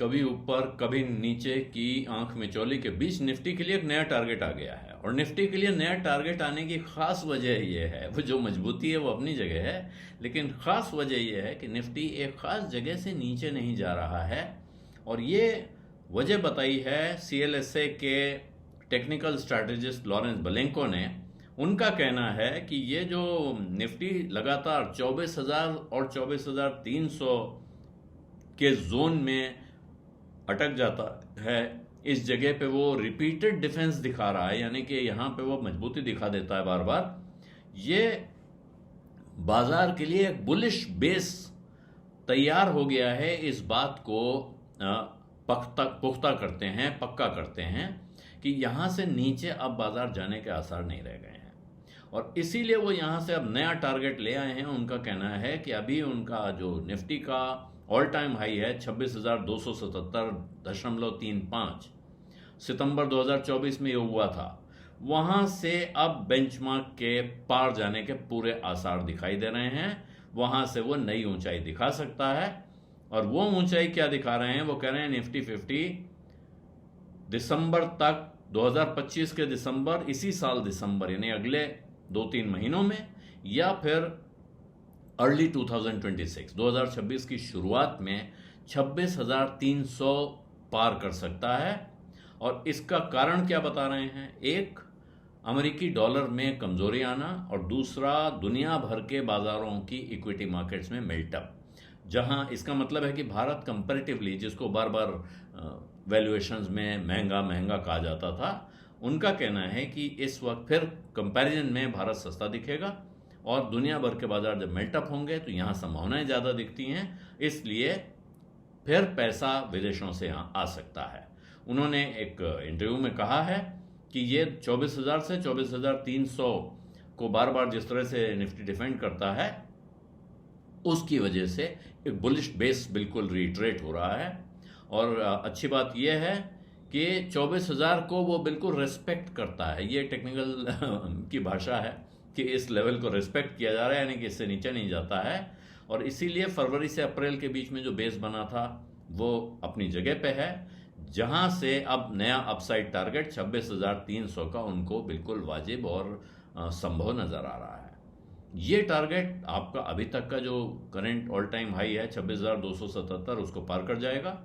कभी ऊपर कभी नीचे की आंख मिचौली के बीच निफ्टी के लिए एक नया टारगेट आ गया है। और निफ्टी के लिए नया टारगेट आने की खास वजह यह है, वो जो मजबूती है वो अपनी जगह है, लेकिन खास वजह यह है कि निफ्टी एक खास जगह से नीचे नहीं जा रहा है। और ये वजह बताई है CLSA के टेक्निकल स्ट्रैटेजिस्ट लॉरेंस बलेंको ने। उनका कहना है कि ये जो निफ्टी लगातार 24,000 और 24,300 के जोन में अटक जाता है, इस जगह पे वो रिपीटेड डिफेंस दिखा रहा है, यानी कि यहाँ पे वो मजबूती दिखा देता है बार बार। ये बाजार के लिए एक बुलिश बेस तैयार हो गया है। इस बात को पुख्ता करते हैं, पक्का करते हैं कि यहाँ से नीचे अब बाजार जाने के आसार नहीं रह गए हैं। और इसीलिए वो यहाँ से अब नया टारगेट ले आए हैं। उनका कहना है कि अभी उनका जो निफ्टी का ऑल टाइम हाई है 26,277.35 सितंबर 2024 में ये हुआ था, वहां से अब बेंचमार्क के पार जाने के पूरे आसार दिखाई दे रहे हैं। वहां से वो नई ऊंचाई दिखा सकता है। और वो ऊंचाई क्या दिखा रहे हैं? वो कह रहे हैं निफ्टी 50 दिसंबर तक, 2025 के दिसंबर, इसी साल दिसंबर यानी अगले 2-3 महीनों में, या फिर अर्ली 2026 की शुरुआत में 26,300 पार कर सकता है। और इसका कारण क्या बता रहे हैं? एक, अमेरिकी डॉलर में कमजोरी आना, और दूसरा दुनिया भर के बाजारों की इक्विटी मार्केट्स में मेल्टअप, जहां इसका मतलब है कि भारत कंपैरेटिवली, जिसको बार बार वैल्यूएशंस में महंगा महंगा कहा जाता था, उनका कहना है कि इस वक्त फिर कंपैरिजन में भारत सस्ता दिखेगा। और दुनिया भर के बाजार जब मेल्टअप होंगे तो यहाँ संभावनाएं ज़्यादा दिखती हैं, इसलिए फिर पैसा विदेशों से यहाँ आ सकता है। उन्होंने एक इंटरव्यू में कहा है कि ये 24,000 से 24,300 को बार बार जिस तरह से निफ्टी डिफेंड करता है, उसकी वजह से एक बुलिश बेस बिल्कुल रिट्रेट हो रहा है। और अच्छी बात यह है कि 24,000 को वो बिल्कुल रेस्पेक्ट करता है। ये टेक्निकल की भाषा है कि इस लेवल को रेस्पेक्ट किया जा रहा है, यानी कि इससे नीचे नहीं जाता है। और इसीलिए फरवरी से अप्रैल के बीच में जो बेस बना था वो अपनी जगह पे है, जहां से अब नया अपसाइड टारगेट 26,300 का उनको बिल्कुल वाजिब और संभव नजर आ रहा है। ये टारगेट आपका अभी तक का जो करंट ऑल टाइम हाई है 26,277, उसको पार कर जाएगा।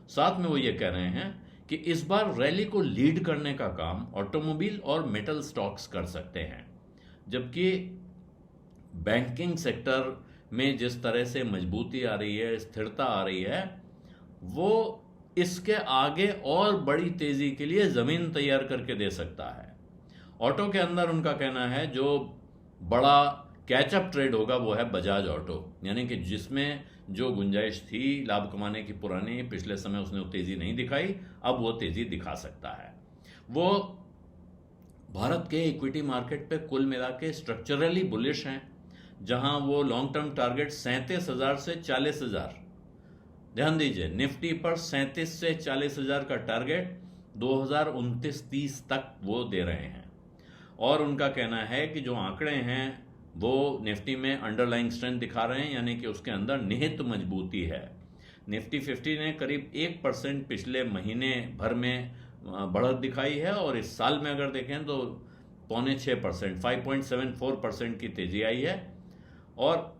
साथ में वो ये कह रहे हैं कि इस बार रैली को लीड करने का काम ऑटोमोबाइल और मेटल स्टॉक्स कर सकते हैं, जबकि बैंकिंग सेक्टर में जिस तरह से मजबूती आ रही है, स्थिरता आ रही है, वो इसके आगे और बड़ी तेजी के लिए जमीन तैयार करके दे सकता है। ऑटो के अंदर उनका कहना है जो बड़ा कैचअप ट्रेड होगा वो है बजाज ऑटो, यानी कि जिसमें जो गुंजाइश थी लाभ कमाने की पुरानी, पिछले समय उसने तेजी नहीं दिखाई, अब वो तेजी दिखा सकता है। वो भारत के इक्विटी मार्केट पे कुल मिला के स्ट्रक्चरली बुलिश हैं, जहां वो लॉन्ग टर्म टारगेट 37,000 से 40,000, ध्यान दीजिए, निफ्टी पर 37 से 40,000 का टारगेट 2029-30 तक वो दे रहे हैं। और उनका कहना है कि जो आंकड़े हैं वो निफ्टी में अंडरलाइंग स्ट्रेंथ दिखा रहे हैं, यानी कि उसके अंदर निहित मजबूती है। निफ्टी 50 ने करीब 1% पिछले महीने भर में बढ़त दिखाई है, और इस साल में अगर देखें तो 5.6%, 5.74% की तेजी आई है। और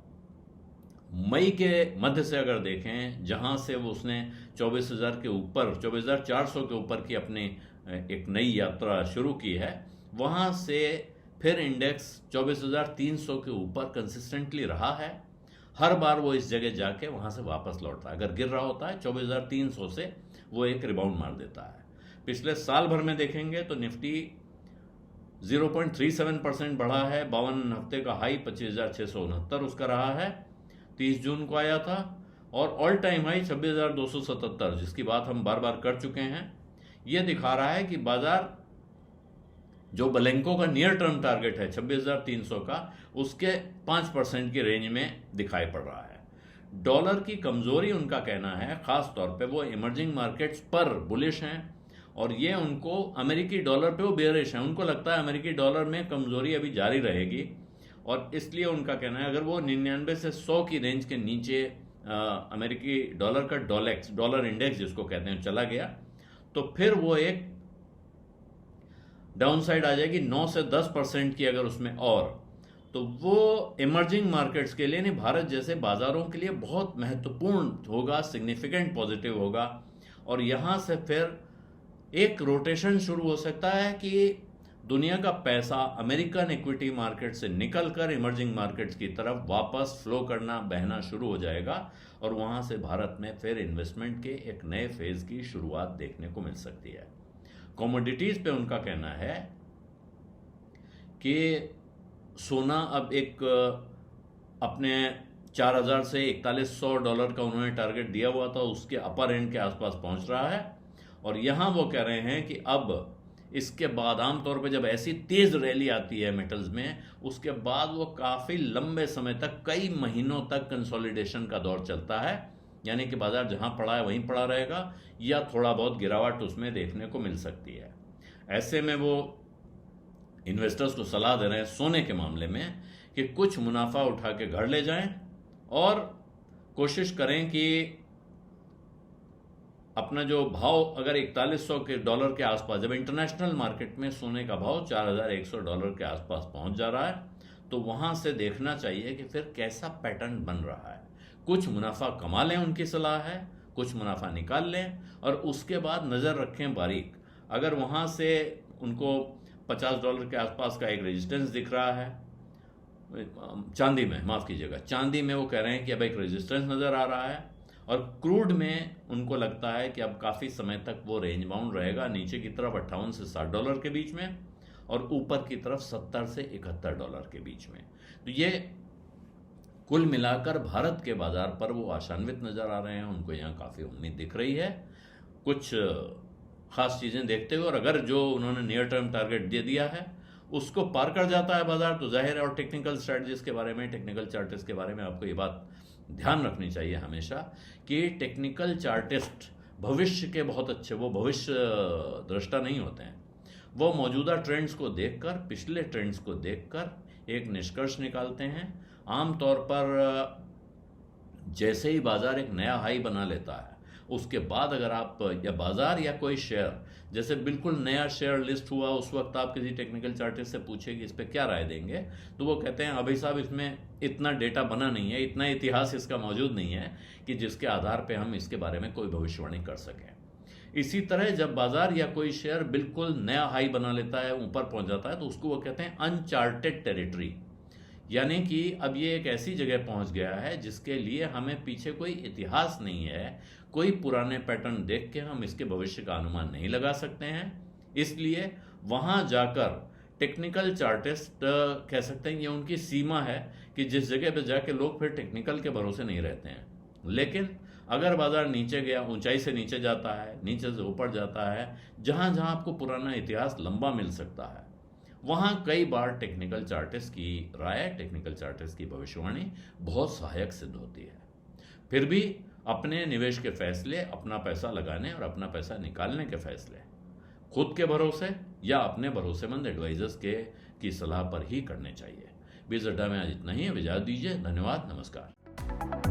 मई के मध्य से अगर देखें, जहां से वो उसने 24,000 के ऊपर, 24,400 के ऊपर की अपनी एक नई यात्रा शुरू की है, वहां से फिर इंडेक्स 24,300 के ऊपर कंसिस्टेंटली रहा है। हर बार वो इस जगह जाके वहां से वापस लौटता है। अगर गिर रहा होता है 24,300 से, वो एक रिबाउंड मार देता है। पिछले साल भर में देखेंगे तो निफ्टी 0.37% बढ़ा है। 52 हफ्ते का हाई 25,669 उसका रहा है, 30 जून को आया था। और ऑल टाइम हाई 26,277, जिसकी बात हम बार बार कर चुके हैं। यह दिखा रहा है कि बाजार जो बलेंको का नियर टर्म टारगेट है 26,300 का, उसके 5% की रेंज में दिखाई पड़ रहा है। डॉलर की कमजोरी, उनका कहना है, खास तौर पे वो इमर्जिंग मार्केट्स पर बुलिश हैं, और ये उनको अमेरिकी डॉलर पे वो बेरिश हैं। उनको लगता है अमेरिकी डॉलर में कमजोरी अभी जारी रहेगी, और इसलिए उनका कहना है अगर वो 99 से 100 की रेंज के नीचे अमेरिकी डॉलर का डॉलर इंडेक्स जिसको कहते हैं चला गया, तो फिर वो एक डाउनसाइड आ जाएगी 9 से 10% की अगर उसमें, और तो वो इमर्जिंग मार्केट्स के लिए नहीं, भारत जैसे बाजारों के लिए बहुत महत्वपूर्ण होगा, सिग्निफिकेंट पॉजिटिव होगा। और यहां से फिर एक रोटेशन शुरू हो सकता है कि दुनिया का पैसा अमेरिकन इक्विटी मार्केट से निकलकर इमर्जिंग मार्केट्स की तरफ वापस फ्लो करना, बहना शुरू हो जाएगा, और वहां से भारत में फिर इन्वेस्टमेंट के एक नए फेज की शुरुआत देखने को मिल सकती है। कमोडिटीज पे उनका कहना है कि सोना अब एक अपने 4000 से $4100 का उन्होंने टारगेट दिया हुआ था, उसके अपर एंड के आसपास पहुंच रहा है। और यहां वो कह रहे हैं कि अब इसके बाद आमतौर पर जब ऐसी तेज रैली आती है मेटल्स में, उसके बाद वो काफी लंबे समय तक, कई महीनों तक कंसोलिडेशन का दौर चलता है, यानी कि बाजार जहां पड़ा है वहीं पड़ा रहेगा या थोड़ा बहुत गिरावट उसमें देखने को मिल सकती है। ऐसे में वो इन्वेस्टर्स को सलाह दे रहे हैं सोने के मामले में कि कुछ मुनाफा उठा के घर ले जाएं और कोशिश करें कि अपना जो भाव अगर $4100 के आसपास, जब इंटरनेशनल मार्केट में सोने का भाव $4100 के आसपास पहुंच जा रहा है, तो वहां से देखना चाहिए कि फिर कैसा पैटर्न बन रहा है। कुछ मुनाफा कमा लें, उनकी सलाह है, कुछ मुनाफा निकाल लें, और उसके बाद नजर रखें बारीक। अगर वहां से उनको $50 के आसपास का एक रेजिस्टेंस दिख रहा है, चांदी में, माफ कीजिएगा, चांदी में वो कह रहे हैं कि अब एक रेजिस्टेंस नजर आ रहा है, और क्रूड में उनको लगता है कि अब काफी समय तक वो रेंज बाउंड रहेगा, नीचे की तरफ $58 से $60 के बीच में, और ऊपर की तरफ $70 से $71 के बीच में। तो ये कुल मिलाकर भारत के बाजार पर वो आशान्वित नजर आ रहे हैं, उनको यहाँ काफी उम्मीद दिख रही है कुछ खास चीजें देखते हुए। और अगर जो उन्होंने नियर टर्म टारगेट दे दिया है उसको पार कर जाता है बाजार, तो जाहिर है, और टेक्निकल स्ट्रेटजीज के बारे में, टेक्निकल चार्टिस्ट के बारे में आपको ये बात ध्यान रखनी चाहिए हमेशा कि टेक्निकल चार्टिस्ट भविष्य के बहुत अच्छे, वो भविष्य दृष्टा नहीं होते हैं। वो मौजूदा ट्रेंड्स को देखकर, पिछले ट्रेंड्स को देखकर एक निष्कर्ष निकालते हैं। आमतौर पर जैसे ही बाजार एक नया हाई बना लेता है, उसके बाद अगर आप, या बाजार या कोई शेयर जैसे बिल्कुल नया शेयर लिस्ट हुआ, उस वक्त आप किसी टेक्निकल चार्टिस्ट से पूछे कि इस पे क्या राय देंगे, तो वो कहते हैं अभी साहब इसमें इतना डेटा बना नहीं है, इतना इतिहास इसका मौजूद नहीं है कि जिसके आधार पे हम इसके बारे में कोई भविष्यवाणी कर सकें। इसी तरह जब बाजार या कोई शेयर बिल्कुल नया हाई बना लेता है, ऊपर पहुंच जाता है, तो उसको वो कहते हैं अनचार्टेड टेरिटरी, यानी कि अब ये एक ऐसी जगह पहुंच गया है जिसके लिए हमें पीछे कोई इतिहास नहीं है, कोई पुराने पैटर्न देख के हम इसके भविष्य का अनुमान नहीं लगा सकते हैं। इसलिए वहां जाकर टेक्निकल चार्टिस्ट कह सकते हैं, ये उनकी सीमा है कि जिस जगह पे जाके लोग फिर टेक्निकल के भरोसे नहीं रहते हैं। लेकिन अगर बाजार नीचे गया, ऊंचाई से नीचे जाता है, नीचे से ऊपर जाता है, जहां जहां आपको पुराना इतिहास लंबा मिल सकता है, वहां कई बार टेक्निकल चार्टिस्ट की राय, टेक्निकल चार्टिस्ट की भविष्यवाणी बहुत सहायक सिद्ध होती है। फिर भी अपने निवेश के फैसले, अपना पैसा लगाने और अपना पैसा निकालने के फैसले खुद के भरोसे या अपने भरोसेमंद एडवाइजर्स की सलाह पर ही करने चाहिए। बीज अड्डा में आज इतना ही है, इजाजत दीजिए, धन्यवाद, नमस्कार।